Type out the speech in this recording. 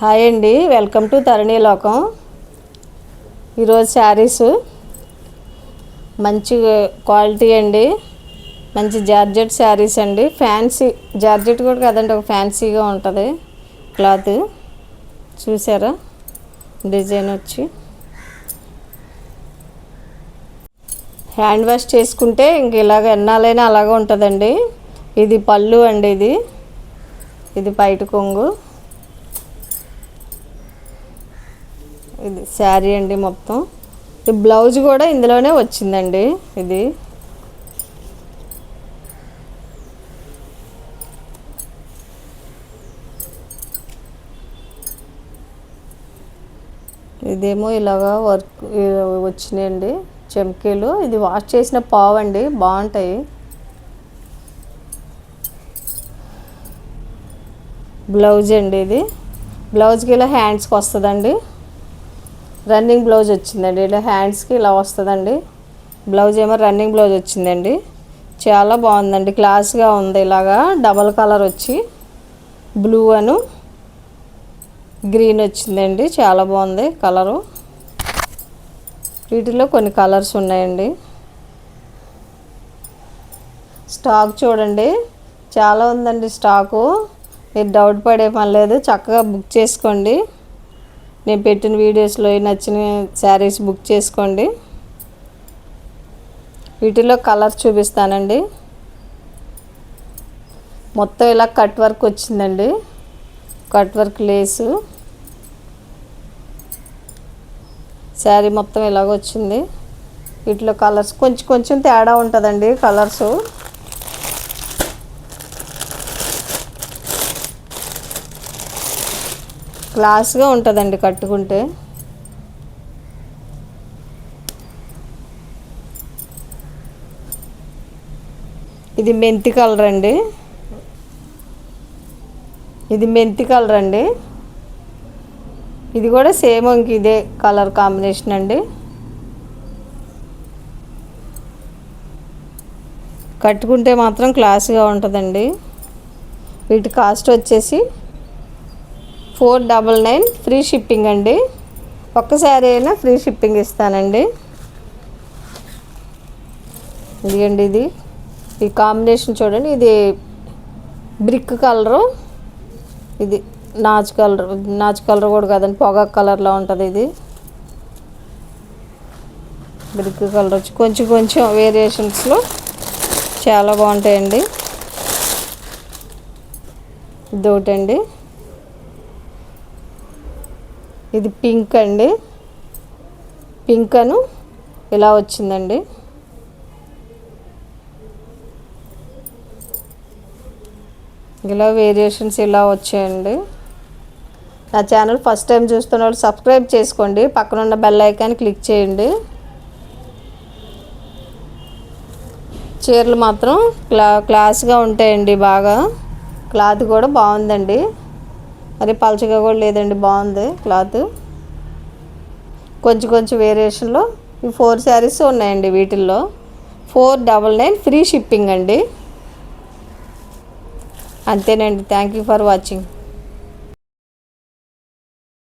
Hi అండి, welcome to Tharani లోకం. ఈరోజు శారీస్ మంచి క్వాలిటీ అండి, మంచి జార్జెట్ శారీస్ అండి. ఫ్యాన్సీ జార్జెట్ కూడా కదండి, ఒక ఫ్యాన్సీగా ఉంటుంది క్లాత్. చూసారా డిజైన్ వచ్చి హ్యాండ్ వాష్ చేసుకుంటే ఇంక ఇలాగ ఎన్నాలైనా అలాగే ఉంటుందండి. ఇది పళ్ళు అండి, ఇది పైట కొంగు, ఇది శారీ అండి మొత్తం. ఈ బ్లౌజ్ కూడా ఇందులోనే వచ్చిందండి. ఇదేమో ఇలాగా వర్క్ వచ్చినాయండి చెమ్కీలు. ఇది వాష్ చేసిన పావు అండి, బాగుంటాయి. బ్లౌజ్ అండి, ఇది బ్లౌజ్కి ఇలా హ్యాండ్స్కి వస్తుందండి. రన్నింగ్ బ్లౌజ్ వచ్చిందండి, ఇలా హ్యాండ్స్కి ఇలా వస్తుందండి. బ్లౌజ్ ఏమో రన్నింగ్ బ్లౌజ్ వచ్చిందండి. చాలా బాగుందండి, క్లాస్గా ఉంది. ఇలాగా డబల్ కలర్ వచ్చి బ్లూ అను గ్రీన్ వచ్చిందండి. చాలా బాగుంది కలరు. వీటిలో కొన్ని కలర్స్ ఉన్నాయండి. స్టాక్ చూడండి, చాలా ఉందండి స్టాకు. మీరు డౌట్ పడే పని లేదు, చక్కగా బుక్ చేసుకోండి. నేను పెట్టిన వీడియోస్లో నచ్చిన శారీస్ బుక్ చేసుకోండి. వీటిలో కలర్స్ చూపిస్తానండి. మొత్తం ఇలా కట్ వర్క్ వచ్చిందండి, కట్ వర్క్ లేసు. శారీ మొత్తం ఇలాగ వచ్చింది. వీటిలో కలర్స్ కొంచెం తేడా ఉంటుందండి కలర్సు. క్లాస్గా ఉంటుందండి కట్టుకుంటే. ఇది మెంతి కలర్ అండి, ఇది కూడా సేమ్ ఇంక ఇదే కలర్ కాంబినేషన్ అండి. కట్టుకుంటే మాత్రం క్లాస్గా ఉంటుందండి. వీటి కాస్ట్ వచ్చేసి 499 ఫ్రీ షిప్పింగ్ అండి. ఒక్కసారి అయినా ఫ్రీ షిప్పింగ్ ఇస్తానండి. ఇదిగండి, ఈ కాంబినేషన్ చూడండి. ఇది బ్రిక్ కలరు, ఇది నాచు కలర్ కూడా కదండి, పొగాకు కలర్లో ఉంటుంది. ఇది బ్రిక్ కలర్ వచ్చి కొంచెం వేరియేషన్స్లో చాలా బాగుంటాయండి. ఇదొకటండి, ఇది పింక్ అండి, పింక్ అను ఇలా వచ్చిందండి. ఇలా వేరియేషన్స్ ఇలా వచ్చాయండి. నా ఛానల్ ఫస్ట్ టైం చూస్తున్న వాళ్ళు సబ్స్క్రైబ్ చేసుకోండి, పక్కన ఉన్న బెల్ ఐకాన్ క్లిక్ చేయండి. చీరలు మాత్రం క్లాస్గా ఉంటాయండి బాగా. క్లాత్ కూడా బాగుందండి, మరి పలచగా కూడా లేదండి, బాగుంది క్లాత్. కొంచెం వేరియేషన్లో ఈ 4 శారీస్ ఉన్నాయండి. వీటిల్లో 499 ఫ్రీ షిప్పింగ్ అండి. అంతేనండి. Thank you for watching.